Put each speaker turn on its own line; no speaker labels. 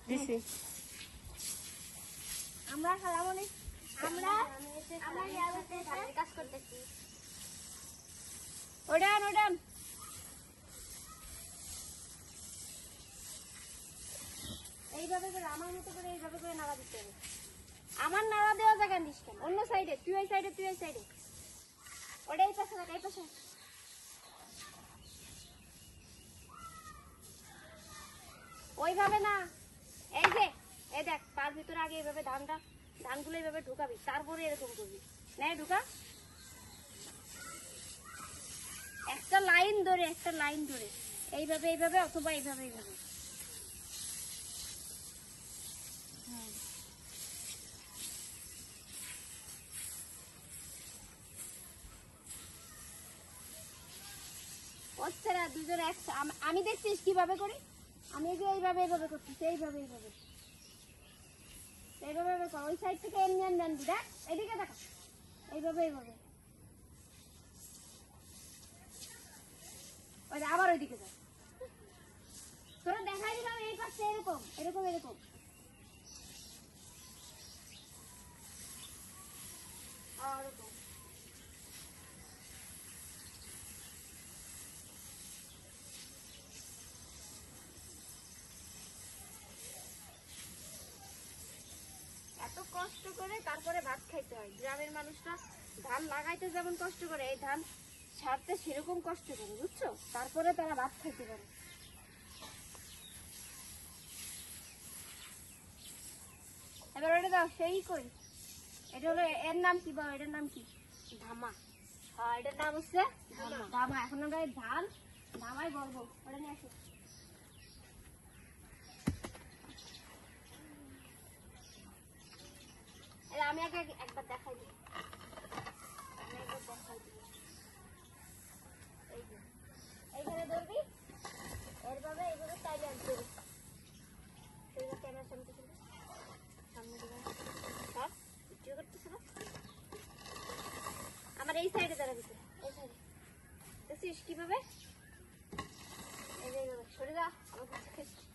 দিছি
আমরা খালামনি আমরা আমরা ইয়াতে কাজ করতেছি।
ওডান ওডান
এইভাবে করে আমার মতো করে এইভাবে করে নাড়া দিতে হবে।
আমার নাড়া দেওয়া জায়গা নিস কেন? অন্য সাইডে, তুই এই সাইডে, তুই এই সাইডে।
ওটা এই পাশে রাখ, এই পাশে।
ওইভাবে না, এই যে এই দেখ তার ভিতরে আগে এইভাবে ধানগুলো এইভাবে ঢুকাবি, তারপরে এরকম করবি। নে ঢুকা, একটা লাইন ধরে এইভাবে এইভাবে অথবা এইভাবে এইভাবে। ওরা দুজন আমি দেখছিস কিভাবে করি, আমি এই যে এইভাবে এইভাবে করতেছি, এইভাবে এইভাবে এইভাবে এইভাবে কর। ওই সাইড থেকে এমনি এমনি আনবি, দেখ এদিকে দেখা, এইভাবে এইভাবে। ওই আবার ওইদিকে যা, তোরা দেখাই দিলাম এই পাশে এরকম এরকম এরকম। ওরকম এত কষ্ট করে তারপরে ভাত খাইতে হয়। গ্রামের মানুষরা ধান লাগাইতে যেমন কষ্ট করে, এই ধান ছাড়তে সেরকম কষ্ট করে, বুঝছো? তারপরে তারা ভাত খাইতে পারে। এবার ওটা দাও, সেই করি। এটা হলো, এর নাম কি বাবা? এটার নাম কি?
ধামা।
হ্যাঁ, এটার নাম হচ্ছে ধামা। এখন আমরা এই ধান ধামাই বলবো। ওটা নিয়ে আসো। আমি আগে একবার দেখাই দিই, এই যে এইখানে ধরবি, এইভাবে এইভাবে চাইলে আনতে হবে। ক্যামেরার সামনে চলবে, সামনে দিকে সব ভিডিও করতেছে না। আমার এই সাইডে দাঁড়াবি, এই সাইডে দেখছিস কিভাবে? এই যে এইভাবে সরে যা, আমার কাছে